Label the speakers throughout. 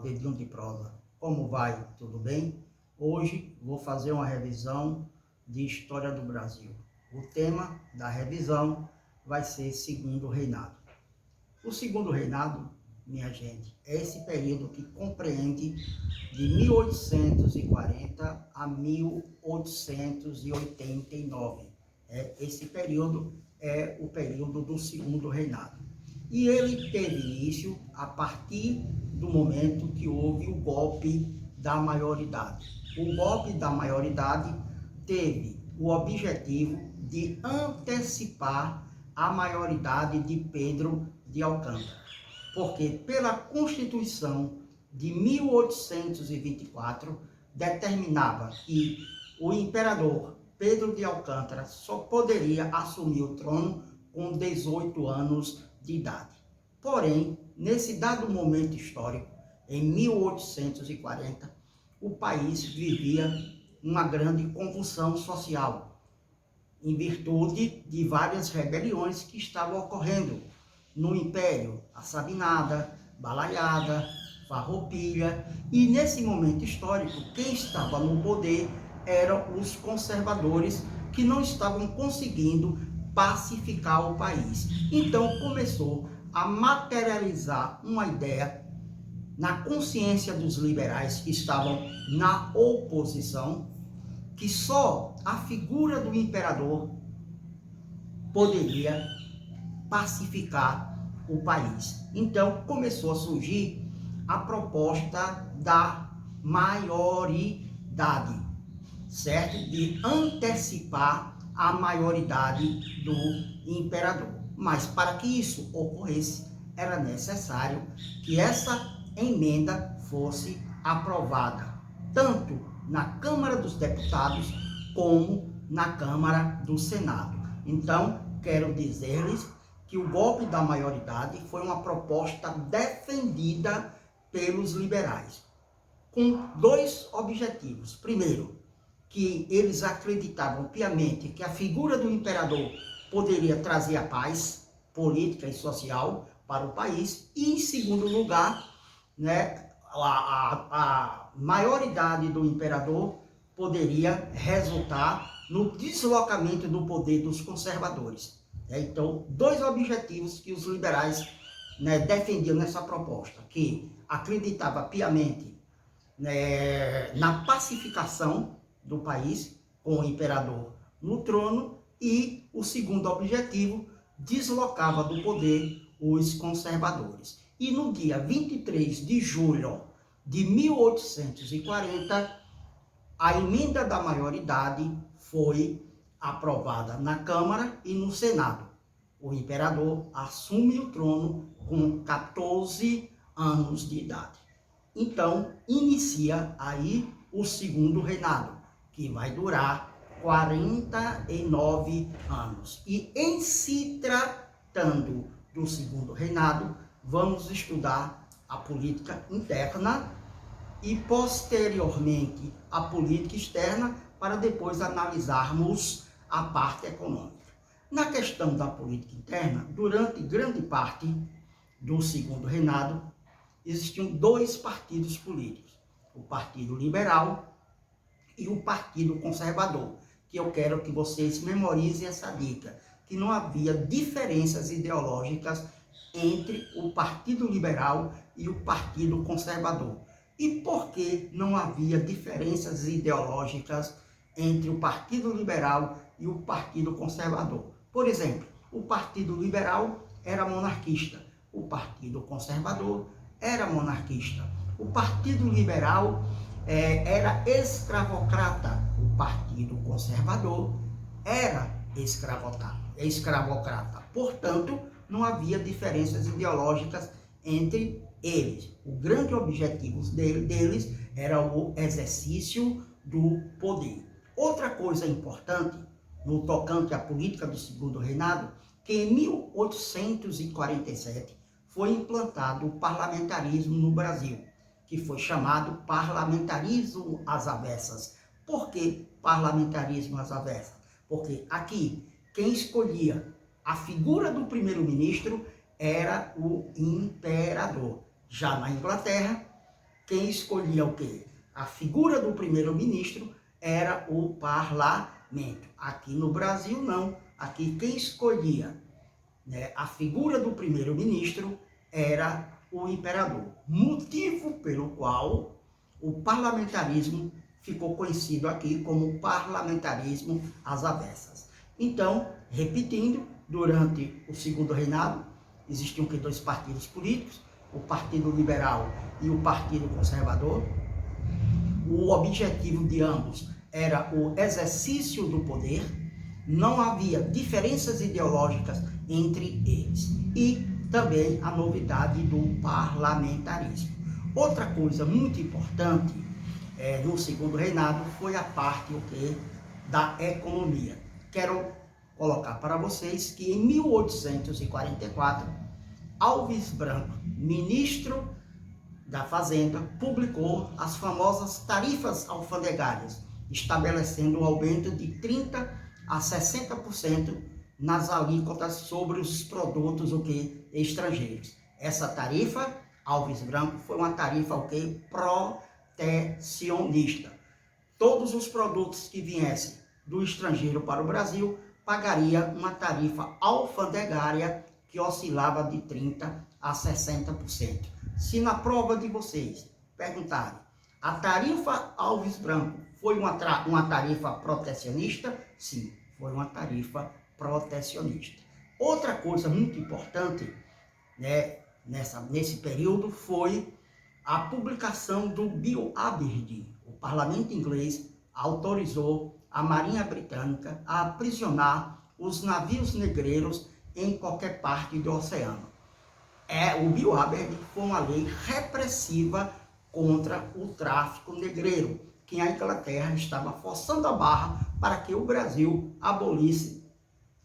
Speaker 1: Pedrinho de Prosa. Como vai? Tudo bem? Hoje vou fazer uma revisão de História do Brasil. O tema da revisão vai ser Segundo Reinado. O Segundo Reinado, minha gente, é esse período que compreende de 1840 a 1889. Esse período é o período do Segundo Reinado. E ele teve início a partir do momento que houve o golpe da maioridade. O golpe da maioridade teve o objetivo de antecipar a maioridade de Pedro de Alcântara, porque pela Constituição de 1824 determinava que o imperador Pedro de Alcântara só poderia assumir o trono com 18 anos de idade. Porém, nesse dado momento histórico, em 1840, o país vivia uma grande convulsão social, em virtude de várias rebeliões que estavam ocorrendo no Império, a Sabinada, Balaiada, Farroupilha, e nesse momento histórico, quem estava no poder eram os conservadores, que não estavam conseguindo pacificar o país. Então começou a materializar uma ideia na consciência dos liberais que estavam na oposição, que só a figura do imperador poderia pacificar o país. Então começou a surgir a proposta da maioridade, certo? De antecipar a maioridade do imperador. Mas para que isso ocorresse, era necessário que essa emenda fosse aprovada, tanto na Câmara dos Deputados como na Câmara do Senado. Então, quero dizer-lhes que o golpe da maioridade foi uma proposta defendida pelos liberais, com dois objetivos. Primeiro, que eles acreditavam piamente que a figura do imperador poderia trazer a paz política e social para o país. E, em segundo lugar, a maioridade do imperador poderia resultar no deslocamento do poder dos conservadores. Então, dois objetivos que os liberais defendiam nessa proposta, que acreditava piamente na pacificação do país, com o imperador no trono, e o segundo objetivo, deslocava do poder os conservadores. E no dia 23 de julho de 1840, a emenda da maioridade foi aprovada na Câmara e no Senado. O imperador assume o trono com 14 anos de idade. Então, inicia aí o Segundo Reinado, que vai durar 49 anos. E em se tratando do Segundo Reinado, vamos estudar a política interna e posteriormente a política externa, para depois analisarmos a parte econômica. Na questão da política interna, durante grande parte do Segundo Reinado, existiam dois partidos políticos, o Partido Liberal e o Partido Conservador, que eu quero que vocês memorizem essa dica, que não havia diferenças ideológicas entre o Partido Liberal e o Partido Conservador. E por que não havia diferenças ideológicas entre o Partido Liberal e o Partido Conservador? Por exemplo, o Partido Liberal era monarquista, o Partido Conservador era monarquista. O Partido Liberal era escravocrata, o Partido Conservador era escravocrata. Portanto, não havia diferenças ideológicas entre eles. O grande objetivo deles era o exercício do poder. Outra coisa importante no tocante à política do Segundo Reinado, que em 1847 foi implantado o parlamentarismo no Brasil, que foi chamado parlamentarismo às avessas. Por que parlamentarismo às avessas? Porque aqui, quem escolhia a figura do primeiro-ministro era o imperador. Já na Inglaterra, quem escolhia o quê? A figura do primeiro-ministro era o parlamento. Aqui no Brasil, não. Aqui quem escolhia, né, a figura do primeiro-ministro era o imperador. Motivo pelo qual o parlamentarismo ficou conhecido aqui como parlamentarismo às avessas. Então, repetindo, durante o segundo reinado, existiam dois partidos políticos, o Partido Liberal e o Partido Conservador. O objetivo de ambos era o exercício do poder, não havia diferenças ideológicas entre eles. E também a novidade do parlamentarismo. Outra coisa muito importante no segundo reinado foi a parte da economia. Quero colocar para vocês que em 1844, Alves Branco, ministro da Fazenda, publicou as famosas tarifas alfandegárias, estabelecendo um aumento de 30% a 60% nas alíquotas sobre os produtos estrangeiros. Essa tarifa, Alves Branco, foi uma tarifa protecionista. Todos os produtos que viessem do estrangeiro para o Brasil pagaria uma tarifa alfandegária que oscilava de 30% a 60%. Se na prova de vocês perguntarem, a tarifa Alves Branco foi uma tarifa protecionista? Sim, foi uma tarifa protecionista. Outra coisa muito importante, né, nesse período foi a publicação do Bill Aberdeen. O parlamento inglês autorizou a Marinha Britânica a aprisionar os navios negreiros em qualquer parte do oceano. O Bill Aberdeen foi uma lei repressiva contra o tráfico negreiro, que a Inglaterra estava forçando a barra para que o Brasil abolisse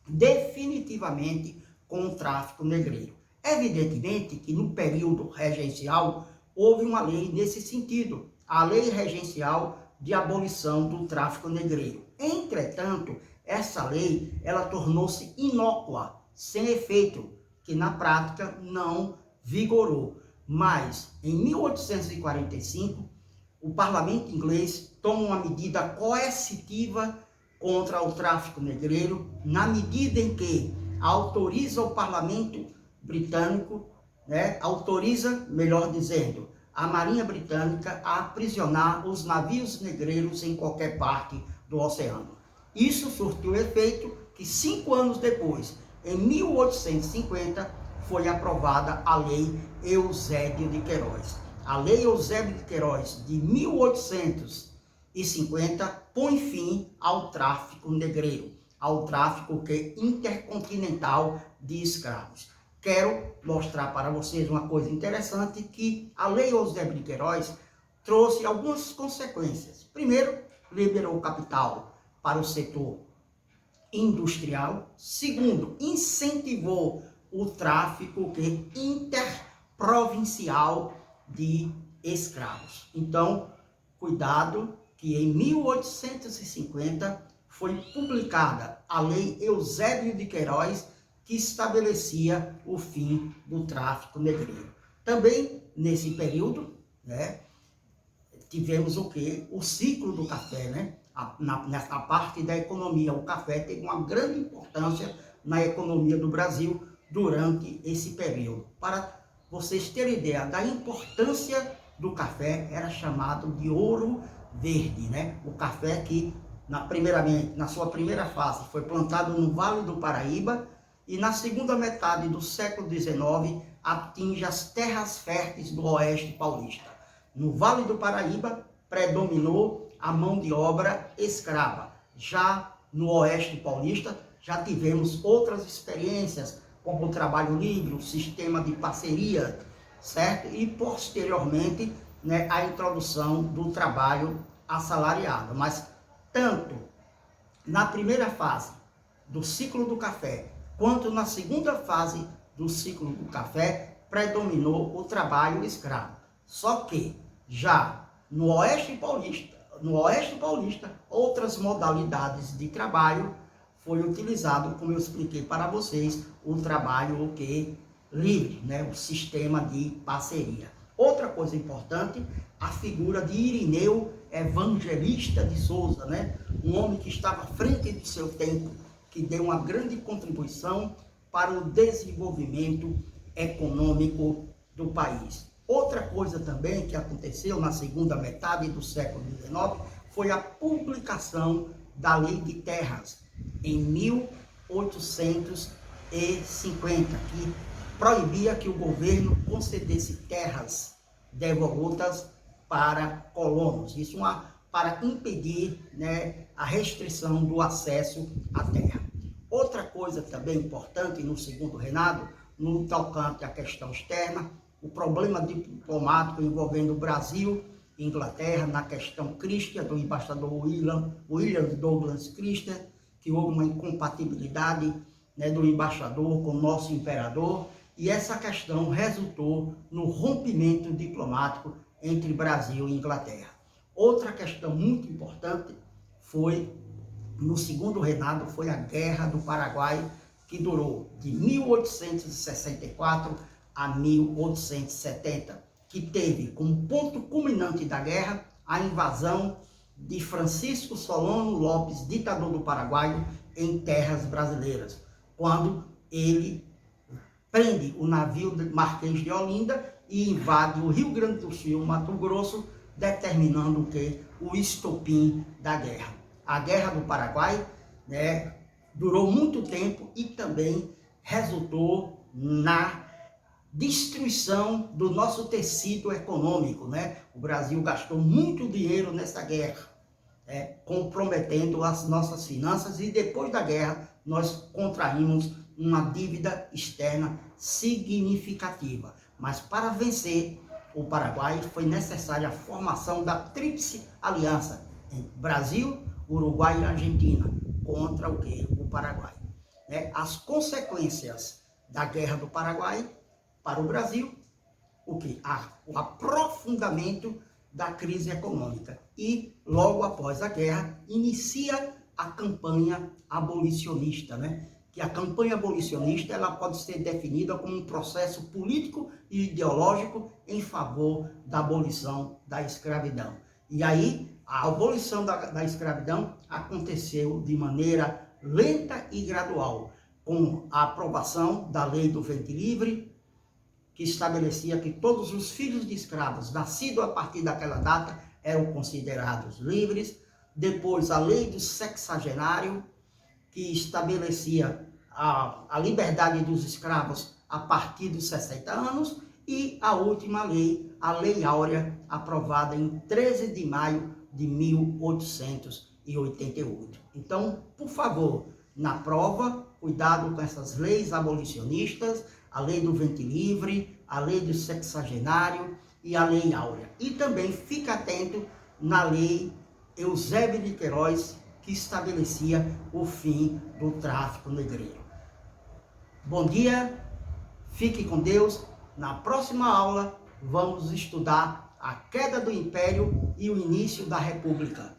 Speaker 1: definitivamente com o tráfico negreiro. Evidentemente que no período regencial houve uma lei nesse sentido, a Lei Regencial de Abolição do Tráfico Negreiro. Entretanto, essa lei ela tornou-se inócua, sem efeito, que na prática não vigorou. Mas em 1845, o parlamento inglês toma uma medida coercitiva contra o tráfico negreiro, na medida em que autoriza o parlamento britânico, autoriza, melhor dizendo, a Marinha Britânica a aprisionar os navios negreiros em qualquer parte do oceano. Isso surtiu efeito que 5 anos depois, em 1850, foi aprovada a Lei Eusébio de Queiroz. A Lei Eusébio de Queiroz de 1850 põe fim ao tráfico negreiro, ao tráfico intercontinental de escravos. Quero mostrar para vocês uma coisa interessante, que a Lei Eusébio de Queiroz trouxe algumas consequências. Primeiro, liberou capital para o setor industrial. Segundo, incentivou o tráfico interprovincial de escravos. Então, cuidado que em 1850 foi publicada a Lei Eusébio de Queiroz, que estabelecia o fim do tráfico negreiro. Também, nesse período, tivemos o ciclo do café, nessa parte da economia. O café teve uma grande importância na economia do Brasil durante esse período. Para vocês terem ideia da importância do café, era chamado de ouro verde, O café que, na sua primeira fase, foi plantado no Vale do Paraíba, e na segunda metade do século XIX atinge as terras férteis do Oeste Paulista. No Vale do Paraíba predominou a mão de obra escrava. Já no Oeste Paulista já tivemos outras experiências, como o trabalho livre, o sistema de parceria, certo? E posteriormente, a introdução do trabalho assalariado. Mas tanto na primeira fase do ciclo do café, quanto na segunda fase do ciclo do café, predominou o trabalho escravo. Só que já no Oeste Paulista, outras modalidades de trabalho foi utilizado, como eu expliquei para vocês, o trabalho livre, o sistema de parceria. Outra coisa importante, a figura de Irineu Evangelista de Souza, né? Um homem que estava à frente do seu tempo, que deu uma grande contribuição para o desenvolvimento econômico do país. Outra coisa também que aconteceu na segunda metade do século XIX foi a publicação da Lei de Terras, em 1850, que proibia que o governo concedesse terras devolutas para colonos. Isso para impedir, né, a restrição do acesso à terra. Outra coisa também importante no segundo reinado, no tocante à questão externa, o problema diplomático envolvendo o Brasil e Inglaterra na questão Christian, do embaixador William Douglas Christian, que houve uma incompatibilidade, né, do embaixador com o nosso imperador, e essa questão resultou no rompimento diplomático entre Brasil e Inglaterra. Outra questão muito importante foi, no segundo reinado, foi a Guerra do Paraguai, que durou de 1864 a 1870, que teve como ponto culminante da guerra a invasão de Francisco Solano Lopes, ditador do Paraguai, em terras brasileiras, quando ele prende o navio Marquês de Olinda e invade o Rio Grande do Sul, Mato Grosso, determinando o quê? O estopim da guerra. A Guerra do Paraguai, né, durou muito tempo e também resultou na destruição do nosso tecido econômico, né? O Brasil gastou muito dinheiro nessa guerra, comprometendo as nossas finanças, e depois da guerra nós contraímos uma dívida externa significativa. Mas para vencer o Paraguai foi necessária a formação da Tríplice Aliança entre Brasil, Uruguai e Argentina contra o Paraguai. As consequências da Guerra do Paraguai para o Brasil, o aprofundamento da crise econômica. E logo após a guerra inicia a campanha abolicionista, né? Que a campanha abolicionista ela pode ser definida como um processo político e ideológico em favor da abolição da escravidão. E aí, a abolição da escravidão aconteceu de maneira lenta e gradual, com a aprovação da Lei do Ventre Livre, que estabelecia que todos os filhos de escravos nascidos a partir daquela data eram considerados livres. Depois, a Lei do Sexagenário, que estabelecia a liberdade dos escravos a partir dos 60 anos, e a última lei, a Lei Áurea, aprovada em 13 de maio de 1888. Então, por favor, na prova, cuidado com essas leis abolicionistas, a Lei do Ventre Livre, a Lei do Sexagenário e a Lei Áurea. E também fique atento na Lei Eusébio de Queiroz, que estabelecia o fim do tráfico negreiro. Bom dia, fique com Deus. Na próxima aula, vamos estudar a queda do Império e o início da República.